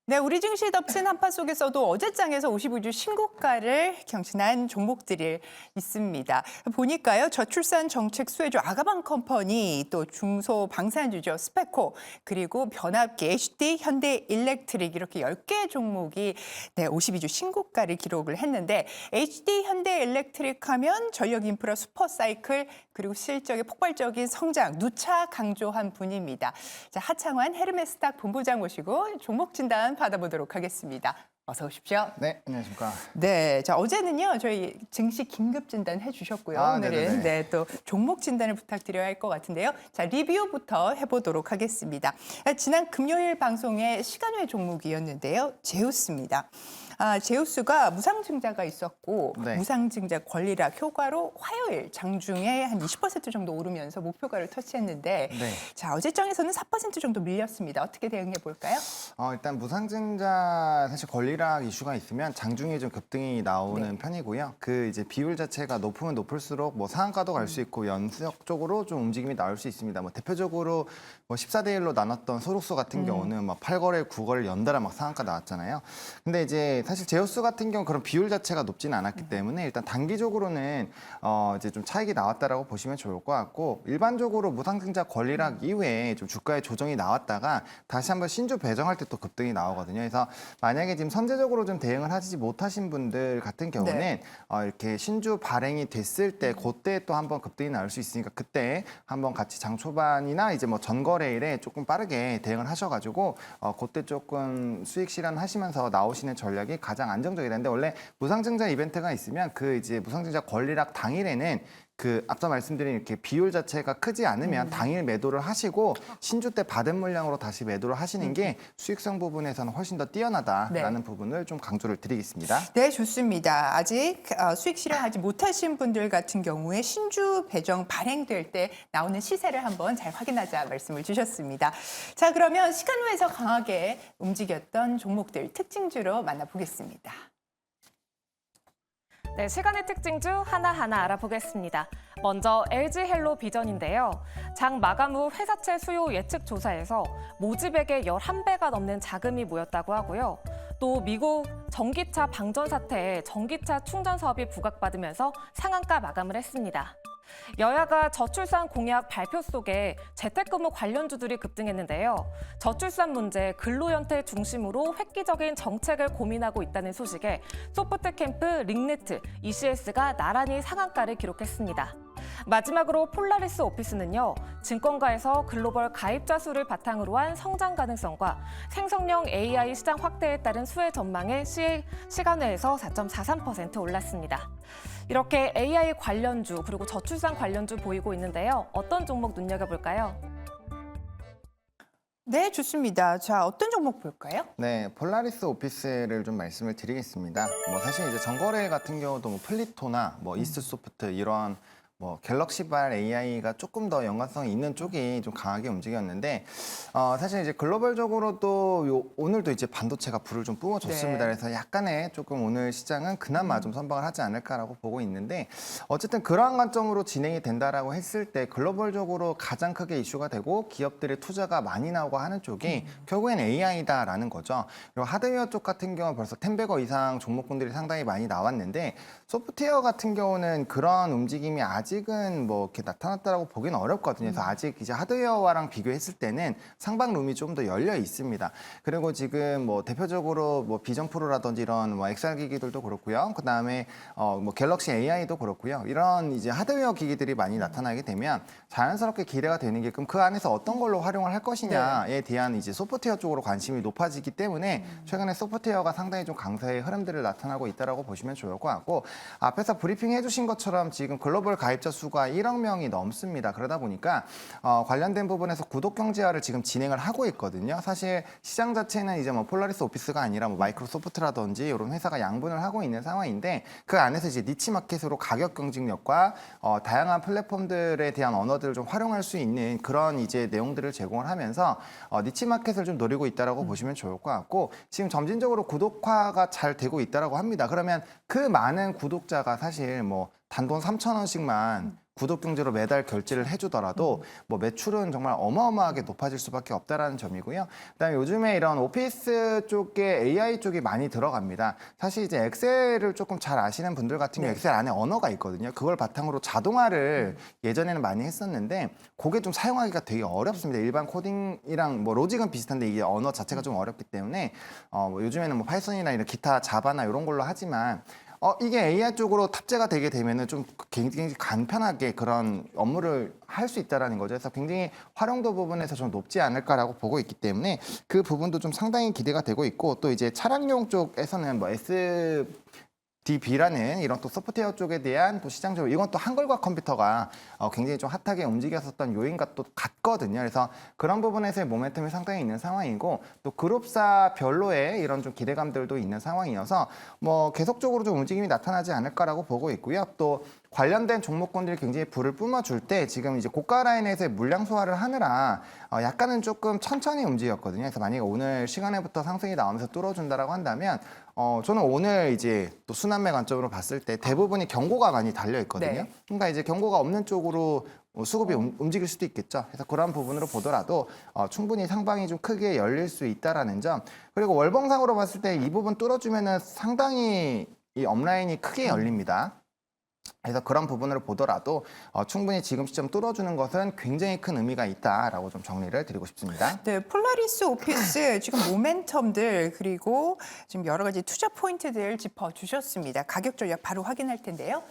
네, 우리 증시 덮친 한파 속에서도 어제장에서 55주 신고가를 경신한 종목들이 있습니다. 보니까요, 저출산 정책 수혜주 아가방 컴퍼니, 또 중소방산주죠, 스페코, 그리고 변압기, HD, 현대일렉트릭 이렇게 10개 종목이 52주 신고가를 기록을 했는데 HD, 현대일렉트릭 하면 전력인프라 슈퍼사이클 그리고 실적의 폭발적인 성장, 누차 강조한 분입니다. 자, 하창환 헤르메스닥 본부장 모시고 종목 진단 받아보도록 하겠습니다. 어서 오십시오. 네, 안녕하십니까. 네, 자 어제는요 저희 증시 긴급 진단 해주셨고요. 오늘은 네네네. 또 종목 진단을 부탁드려야 할 것 같은데요. 자 리뷰부터 해보도록 하겠습니다. 지난 금요일 방송의 시간외 종목이었는데요, 제우스입니다. 제우스가 무상증자가 있었고 네. 무상증자 권리락 효과로 화요일 장중에 한 20% 정도 오르면서 목표가를 터치했는데 네. 자 어제장에서는 4% 정도 밀렸습니다. 어떻게 대응해 볼까요? 일단 무상증자 사실 권리락 이슈가 있으면 장중에 좀 급등이 나오는 네. 편이고요. 그 이제 비율 자체가 높으면 높을수록 뭐 상한가도 갈 수 있고 연속적으로 좀 움직임이 나올 수 있습니다. 뭐 대표적으로 뭐 14대 1로 나눴던 소록소 같은 경우는 막 8거래, 9거래 연달아 막 상한가 나왔잖아요. 근데 이제 사실 제우스 같은 경우 그런 비율 자체가 높지는 않았기 때문에 일단 단기적으로는 이제 좀 차익이 나왔다라고 보시면 좋을 것 같고, 일반적으로 무상증자 권리락 이후에 좀 주가의 조정이 나왔다가 다시 한번 신주 배정할 때 또 급등이 나오거든요. 그래서 만약에 지금 선제적으로 좀 대응을 하지 못하신 분들 같은 경우는 네. 이렇게 신주 발행이 됐을 때 그때 또 한번 급등이 나올 수 있으니까 그때 한번 같이 장 초반이나 이제 뭐 전거래일에 조금 빠르게 대응을 하셔가지고 그때 조금 수익 실현하시면서 나오시는 전략이 가장 안정적이라는데, 원래 무상증자 이벤트가 있으면 그 이제 무상증자 권리락 당일에는 그 앞서 말씀드린 이렇게 비율 자체가 크지 않으면 당일 매도를 하시고 신주 때 받은 물량으로 다시 매도를 하시는 게 수익성 부분에서는 훨씬 더 뛰어나다라는 부분을 좀 강조를 드리겠습니다. 네, 좋습니다. 아직 수익 실현하지 못하신 분들 같은 경우에 신주 배정 발행될 때 나오는 시세를 한번 잘 확인하자 말씀을 주셨습니다. 자, 그러면 시간외에서 강하게 움직였던 종목들 특징주로 만나보겠습니다. 네, 시간의 특징주 하나하나 알아보겠습니다. 먼저 LG헬로 비전인데요. 장 마감 후 회사채 수요 예측 조사에서 모집액의 11배가 넘는 자금이 모였다고 하고요. 또 미국 전기차 방전 사태에 전기차 충전 사업이 부각받으면서 상한가 마감을 했습니다. 여야가 저출산 공약 발표 속에 재택근무 관련주들이 급등했는데요. 저출산 문제, 근로연태 중심으로 획기적인 정책을 고민하고 있다는 소식에 소프트캠프, 링네트, ECS가 나란히 상한가를 기록했습니다. 마지막으로 폴라리스 오피스는요, 증권가에서 글로벌 가입자 수를 바탕으로 한 성장 가능성과 생성형 AI 시장 확대에 따른 수혜 전망에 시간외에서 4.43% 올랐습니다. 이렇게 AI 관련주 그리고 저출산 관련주 보이고 있는데요. 어떤 종목 눈여겨볼까요? 네, 좋습니다. 자, 어떤 종목 볼까요? 네, 폴라리스 오피스를 좀 말씀을 드리겠습니다. 뭐 사실 이제 전거래 같은 경우도 뭐 플리토나 뭐 이스트소프트 이런 뭐 갤럭시발 AI가 조금 더 연관성이 있는 쪽이 좀 강하게 움직였는데, 사실 이제 글로벌적으로도 오늘도 이제 반도체가 불을 좀 뿜어줬습니다. 네. 그래서 약간의 조금 오늘 시장은 그나마 좀 선방을 하지 않을까라고 보고 있는데, 어쨌든 그러한 관점으로 진행이 된다라고 했을 때 글로벌적으로 가장 크게 이슈가 되고 기업들의 투자가 많이 나오고 하는 쪽이 결국엔 AI다라는 거죠. 그리고 하드웨어 쪽 같은 경우는 벌써 10배거 이상 종목군들이 상당히 많이 나왔는데, 소프트웨어 같은 경우는 그런 움직임이 아직은 뭐 이렇게 나타났다라고 보기는 어렵거든요. 그래서 아직 이제 하드웨어와랑 비교했을 때는 상방룸이 좀 더 열려 있습니다. 그리고 지금 뭐 대표적으로 뭐 비전 프로라든지 이런 뭐 XR 기기들도 그렇고요. 그다음에 뭐 갤럭시 AI도 그렇고요. 이런 이제 하드웨어 기기들이 많이 나타나게 되면 자연스럽게 기대가 되는 게, 그럼 그 안에서 어떤 걸로 활용을 할 것이냐에 대한 이제 소프트웨어 쪽으로 관심이 높아지기 때문에 최근에 소프트웨어가 상당히 좀 강세의 흐름들을 나타나고 있다라고 보시면 좋을 것 같고, 앞에서 브리핑 해주신 것처럼 지금 글로벌 가입자 수가 1억 명이 넘습니다. 그러다 보니까 관련된 부분에서 구독 경제화를 지금 진행을 하고 있거든요. 사실 시장 자체는 이제 뭐 폴라리스 오피스가 아니라 뭐 마이크로소프트라든지 이런 회사가 양분을 하고 있는 상황인데, 그 안에서 이제 니치 마켓으로 가격 경쟁력과 다양한 플랫폼들에 대한 언어들을 좀 활용할 수 있는 그런 이제 내용들을 제공을 하면서 니치 마켓을 좀 노리고 있다라고 보시면 좋을 것 같고, 지금 점진적으로 구독화가 잘 되고 있다라고 합니다. 그러면 그 많은 구독자가 사실 뭐 단돈 3,000원씩만 구독 경제로 매달 결제를 해주더라도 뭐 매출은 정말 어마어마하게 높아질 수밖에 없다라는 점이고요. 그다음에 요즘에 이런 오피스 쪽에 AI 쪽이 많이 들어갑니다. 사실 이제 엑셀을 조금 잘 아시는 분들 같은 경우 엑셀 안에 언어가 있거든요. 그걸 바탕으로 자동화를 예전에는 많이 했었는데 그게 좀 사용하기가 되게 어렵습니다. 일반 코딩이랑 뭐 로직은 비슷한데 이게 언어 자체가 좀 어렵기 때문에 뭐 요즘에는 뭐 파이썬이나 이런 기타 자바나 이런 걸로 하지만 이게 AI 쪽으로 탑재가 되게 되면은 좀 굉장히 간편하게 그런 업무를 할 수 있다라는 거죠. 그래서 굉장히 활용도 부분에서 좀 높지 않을까라고 보고 있기 때문에 그 부분도 좀 상당히 기대가 되고 있고 또 이제 차량용 쪽에서는 뭐 DB라는 이런 또 소프트웨어 쪽에 대한 또 시장적으로 이건 또 한글과 컴퓨터가 굉장히 좀 핫하게 움직였었던 요인과 또 같거든요. 그래서 그런 부분에서의 모멘텀이 상당히 있는 상황이고 또 그룹사 별로의 이런 좀 기대감들도 있는 상황이어서 뭐 계속적으로 좀 움직임이 나타나지 않을까라고 보고 있고요. 또 관련된 종목군들이 굉장히 불을 뿜어줄 때 지금 이제 고가 라인에서의 물량 소화를 하느라 약간은 조금 천천히 움직였거든요. 그래서 만약에 오늘 시간에부터 상승이 나오면서 뚫어준다라고 한다면 저는 오늘 이제 또 순환매 관점으로 봤을 때 대부분이 경고가 많이 달려 있거든요. 네. 그러니까 이제 경고가 없는 쪽으로 수급이 움직일 수도 있겠죠. 그래서 그런 부분으로 보더라도 충분히 상방이 좀 크게 열릴 수 있다라는 점. 그리고 월봉상으로 봤을 때 이 부분 뚫어주면은 상당히 이 업라인이 크게 열립니다. 그래서 그런 부분을 보더라도 충분히 지금 시점 뚫어주는 것은 굉장히 큰 의미가 있다라고 좀 정리를 드리고 싶습니다. 네, 폴라리스 오피스 지금 모멘텀들 그리고 지금 여러 가지 투자 포인트들 짚어주셨습니다. 가격 전략 바로 확인할 텐데요.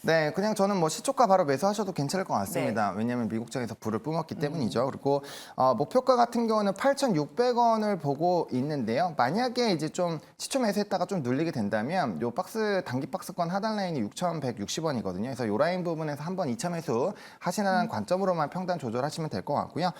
네, 그냥 저는 뭐 시초가 바로 매수하셔도 괜찮을 것 같습니다. 왜냐하면 미국장에서 불을 뿜었기 때문이죠. 그리고 목표가 같은 경우는 8,600원을 보고 있는데요. 만약에 이제 좀 시초 매수했다가 좀 눌리게 된다면 요 단기 박스권 하단 라인이 6,160원이거든요. 그래서 요 라인 부분에서 한번 2차 매수 하시는 관점으로만 평단 조절하시면 될 것 같고요.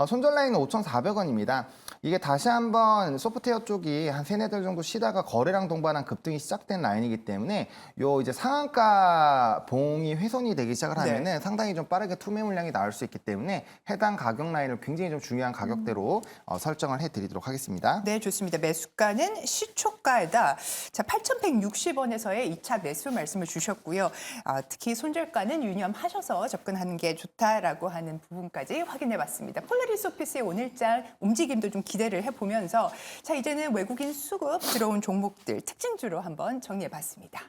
손절 라인은 5,400원입니다. 이게 다시 한번 소프트웨어 쪽이 한 3-4달 정도 쉬다가 거래량 동반한 급등이 시작된 라인이기 때문에 요 이제 상한가 봉이 훼손이 되기 시작을 하면은 상당히 좀 빠르게 투매 물량이 나올 수 있기 때문에 해당 가격 라인을 굉장히 좀 중요한 가격대로 설정을 해드리도록 하겠습니다. 네, 좋습니다. 매수가는 시초가에다 자 8,160원에서의 2차 매수 말씀을 주셨고요. 특히 손절가는 유념하셔서 접근하는 게 좋다라고 하는 부분까지 확인해봤습니다. 폴라리스 오피스의 오늘장 움직임도 좀 기대를 해보면서 자 이제는 외국인 수급 들어온 종목들 특징주로 한번 정리해봤습니다.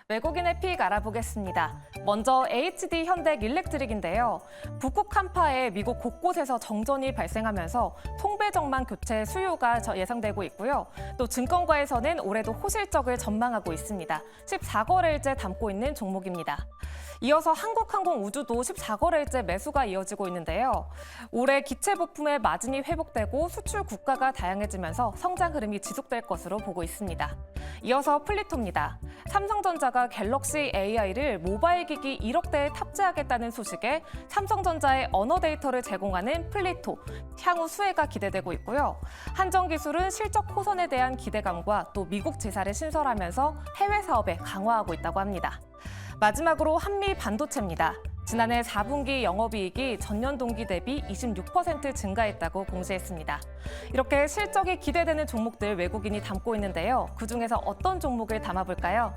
외국인의 픽 알아보겠습니다. 먼저 HD 현대 일렉트릭인데요. 북극 한파에 미국 곳곳에서 정전이 발생하면서 통배정망 교체 수요가 예상되고 있고요. 또 증권가에서는 올해도 호실적을 전망하고 있습니다. 14거래일째 담고 있는 종목입니다. 이어서 한국항공우주도 14거래일째 매수가 이어지고 있는데요. 올해 기체 부품의 마진이 회복되고 수출 국가가 다양해지면서 성장 흐름이 지속될 것으로 보고 있습니다. 이어서 플리토입니다. 삼성전자가 갤럭시 AI를 모바일 기기 1억 대에 탑재하겠다는 소식에 삼성전자의 언어 데이터를 제공하는 플리토, 향후 수혜가 기대되고 있고요. 한정기술은 실적 호선에 대한 기대감과 또 미국 지사를 신설하면서 해외 사업에 강화하고 있다고 합니다. 마지막으로 한미 반도체입니다. 지난해 4분기 영업이익이 전년 동기 대비 26% 증가했다고 공시했습니다. 이렇게 실적이 기대되는 종목들 외국인이 담고 있는데요. 그중에서 어떤 종목을 담아볼까요?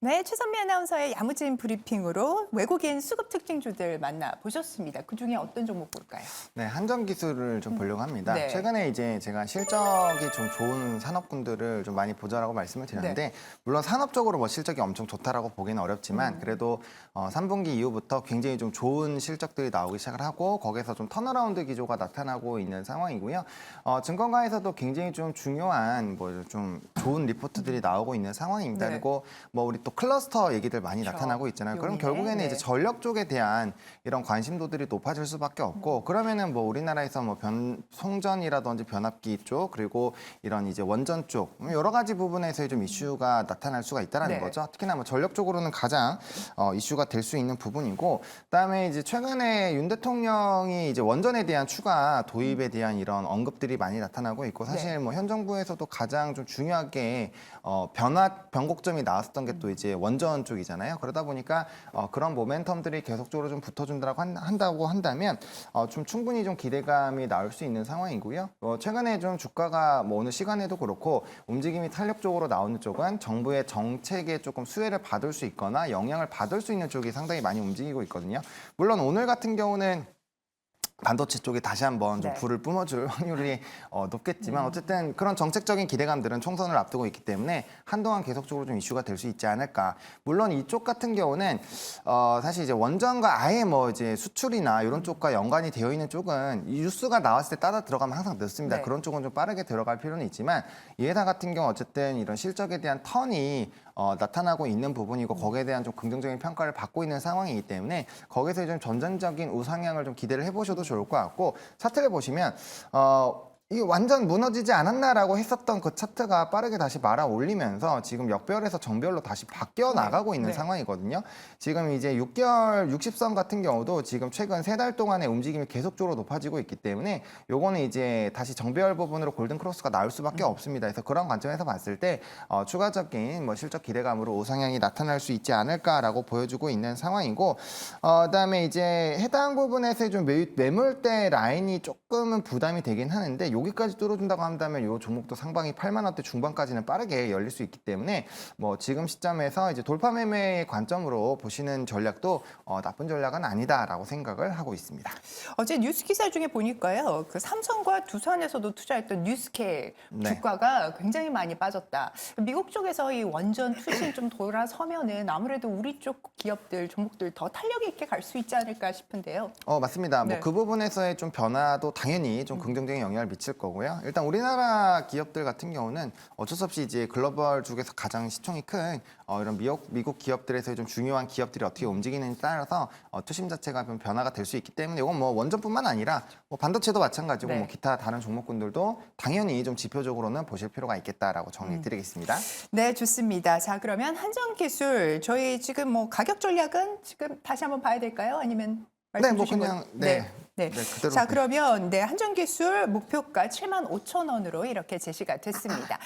네, 최선미 아나운서의 야무진 브리핑으로 외국인 수급 특징주들 만나보셨습니다. 그중에 어떤 종목 볼까요? 네, 한정기술을 좀 보려고 합니다. 네. 최근에 이제 제가 실적이 좀 좋은 산업군들을 좀 많이 보자라고 말씀을 드렸는데 물론 산업적으로 뭐 실적이 엄청 좋다라고 보기는 어렵지만 그래도 3분기 이후부터 굉장히 좀 좋은 실적들이 나오기 시작을 하고 거기에서 좀 턴어라운드 기조가 나타나고 있는 상황이고요. 증권가에서도 굉장히 좀 중요한 뭐 좀 좋은 리포트들이 나오고 있는 상황입니다. 네. 그리고 뭐 우리 또 클러스터 얘기들 많이 그렇죠. 나타나고 있잖아요. 그럼 요인에, 결국에는 네. 이제 전력 쪽에 대한 이런 관심도들이 높아질 수밖에 없고 그러면은 뭐 우리나라에서 뭐 송전이라든지 변압기 쪽 그리고 이런 이제 원전 쪽 여러 가지 부분에서의 좀 이슈가 나타날 수가 있다라는 네. 거죠. 특히나 뭐 전력 쪽으로는 가장 이슈가 될 수 있는 부분이고 그다음에 이제 최근에 윤 대통령이 이제 원전에 대한 추가 도입에 대한 이런 언급들이 많이 나타나고 있고 사실 뭐 현 정부에서도 가장 좀 중요하게 변곡점이 나왔었던 게 또 이제 원전 쪽이잖아요. 그러다 보니까 그런 모멘텀들이 계속적으로 좀 붙어준다고 한다고 한다면 좀 충분히 좀 기대감이 나올 수 있는 상황이고요. 최근에 좀 주가가 뭐 어느 시간에도 그렇고 움직임이 탄력적으로 나오는 쪽은 정부의 정책에 조금 수혜를 받을 수 있거나 영향을 받을 수 있는 쪽이 상당히 많이 움직이고 있거든요. 물론 오늘 같은 경우는 반도체 쪽에 다시 한번 좀 네. 불을 뿜어줄 확률이 높겠지만 어쨌든 그런 정책적인 기대감들은 총선을 앞두고 있기 때문에 한동안 계속적으로 좀 이슈가 될 수 있지 않을까. 물론 이쪽 같은 경우는 사실 이제 원전과 아예 뭐 이제 수출이나 이런 쪽과 연관이 되어 있는 쪽은 이 뉴스가 나왔을 때 따라 들어가면 항상 늦습니다. 네. 그런 쪽은 좀 빠르게 들어갈 필요는 있지만 이 회사 같은 경우 어쨌든 이런 실적에 대한 턴이 나타나고 있는 부분이고 거기에 대한 좀 긍정적인 평가를 받고 있는 상황이기 때문에 거기서 좀 전반적인 우상향을 좀 기대를 해보셔도 좋을 것 같고 차트를 보시면 이게 완전 무너지지 않았나라고 했었던 그 차트가 빠르게 다시 말아 올리면서 지금 역별에서 정별로 다시 바뀌어 나가고 있는 네. 상황이거든요. 지금 이제 6개월 60선 같은 경우도 지금 최근 3달 동안의 움직임이 계속적으로 높아지고 있기 때문에 요거는 이제 다시 정별 부분으로 골든 크로스가 나올 수밖에 없습니다. 그래서 그런 관점에서 봤을 때 추가적인 뭐 실적 기대감으로 우상향이 나타날 수 있지 않을까라고 보여주고 있는 상황이고 그다음에 이제 해당 부분에서 좀 매물대 라인이 조금은 부담이 되긴 하는데 여기까지 뚫어준다고 한다면 이 종목도 상방이 8만 원대 중반까지는 빠르게 열릴 수 있기 때문에 뭐 지금 시점에서 이제 돌파 매매의 관점으로 보시는 전략도 나쁜 전략은 아니다라고 생각을 하고 있습니다. 어제 뉴스 기사 중에 보니까요. 그 삼성과 두산에서도 투자했던 뉴스케 네. 주가가 굉장히 많이 빠졌다. 미국 쪽에서 이 원전 투신 좀 돌아서면은 아무래도 우리 쪽 기업들, 종목들 더 탄력 있게 갈 수 있지 않을까 싶은데요. 맞습니다. 네. 뭐 그 부분에서의 좀 변화도 당연히 좀 긍정적인 영향을 미칠 거고요. 일단 우리나라 기업들 같은 경우는 어쩔 수 없이 이제 글로벌 쪽에서 가장 시총이 큰 이런 미국 기업들에서 좀 중요한 기업들이 어떻게 움직이는지 따라서 투심 자체가 좀 변화가 될 수 있기 때문에 이건 뭐 원전뿐만 아니라 뭐 반도체도 마찬가지고 네. 뭐 기타 다른 종목군들도 당연히 좀 지표적으로는 보실 필요가 있겠다라고 정리드리겠습니다. 네, 좋습니다. 자, 그러면 한전기술 저희 지금 뭐 가격 전략은 지금 다시 한번 봐야 될까요? 아니면 말씀 네, 뭐 주신 그냥 거- 네. 네. 네, 그대로 자, 그러면 네, 한전기술 목표가 75,000원으로 이렇게 제시가 됐습니다.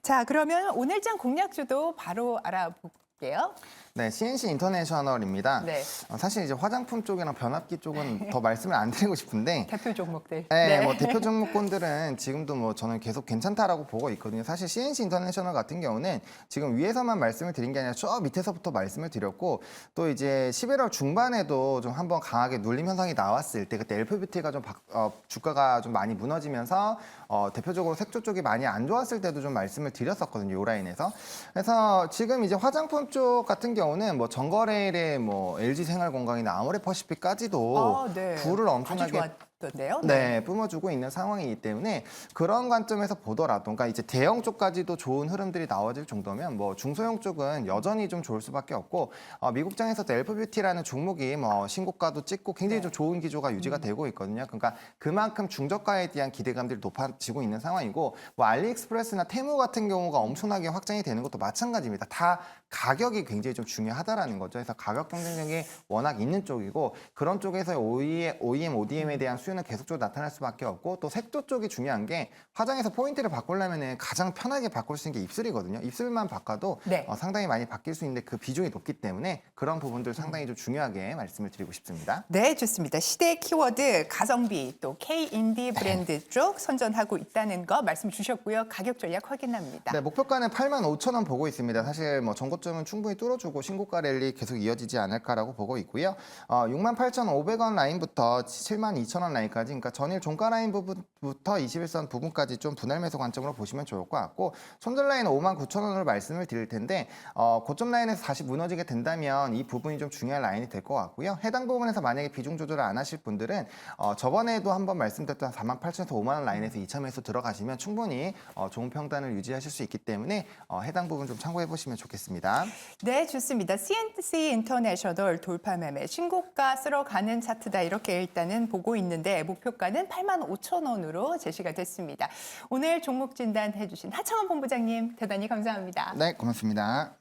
자, 그러면 오늘장 공략주도 바로 알아볼게요. 네, CNC 인터내셔널입니다. 네. 사실 이제 화장품 쪽이랑 변압기 쪽은 더 말씀을 안 드리고 싶은데 대표 종목들. 네, 뭐 대표 종목군들은 지금도 뭐 저는 계속 괜찮다라고 보고 있거든요. 사실 CNC 인터내셔널 같은 경우는 지금 위에서만 말씀을 드린 게 아니라 저 밑에서부터 말씀을 드렸고 또 이제 11월 중반에도 좀 한번 강하게 눌림 현상이 나왔을 때 그때 LPBT가 좀 주가가 좀 많이 무너지면서 대표적으로 색조 쪽이 많이 안 좋았을 때도 좀 말씀을 드렸었거든요. 요 라인에서. 그래서 지금 이제 화장품 쪽 같은 경우는 뭐 전거래일에 뭐 LG생활건강이나 아모레퍼시픽까지도 네. 불을 엄청나게 아주 좋았던데요. 네, 뿜어주고 있는 상황이기 때문에 그런 관점에서 보더라도, 그러니까 이제 대형 쪽까지도 좋은 흐름들이 나와질 정도면 뭐 중소형 쪽은 여전히 좀 좋을 수밖에 없고 미국장에서도 엘프뷰티라는 종목이 뭐 신고가도 찍고 굉장히 좀 좋은 기조가 유지가 되고 있거든요. 그러니까 그만큼 중저가에 대한 기대감들이 높아지고 있는 상황이고 뭐 알리익스프레스나 테무 같은 경우가 엄청나게 확장이 되는 것도 마찬가지입니다. 다 가격이 굉장히 좀 중요하다라는 거죠. 그래서 가격 경쟁력이 워낙 있는 쪽이고 그런 쪽에서 OEM, ODM에 대한 수요는 계속적으로 나타날 수밖에 없고 또 색조 쪽이 중요한 게 화장에서 포인트를 바꾸려면 가장 편하게 바꿀 수 있는 게 입술이거든요. 입술만 바꿔도 네. 상당히 많이 바뀔 수 있는데 그 비중이 높기 때문에 그런 부분들 상당히 좀 중요하게 말씀을 드리고 싶습니다. 네, 좋습니다. 시대 키워드 가성비 또 K-인디 브랜드 쪽 선전하고 있다는 거 말씀 주셨고요. 가격 전략 확인합니다. 네, 목표가는 85,000원 보고 있습니다. 사실 뭐 전고점은 충분히 뚫어주고 신고가 랠리 계속 이어지지 않을까라고 보고 있고요. 68,500원 라인부터 72,000원 라인까지, 그러니까 전일 종가 라인 부분부터 21선 부분까지 좀 분할 매수 관점으로 보시면 좋을 것 같고 손절 라인은 59,000원으로 말씀을 드릴 텐데 고점 라인에서 다시 무너지게 된다면 이 부분이 좀 중요한 라인이 될 것 같고요. 해당 부분에서 만약에 비중 조절을 안 하실 분들은 저번에도 한번 말씀드렸던 48,000에서 5만 원 라인에서 2차 매수 들어가시면 충분히 좋은 평단을 유지하실 수 있기 때문에 해당 부분 좀 참고해 보시면 좋겠습니다. 네, 좋습니다. CNC 인터내셔널 돌파 매매 신고가 쓸어가는 차트다 이렇게 일단은 보고 있는데 목표가는 85,000원으로 제시가 됐습니다. 오늘 종목 진단 해주신 하창원 본부장님 대단히 감사합니다. 네, 고맙습니다.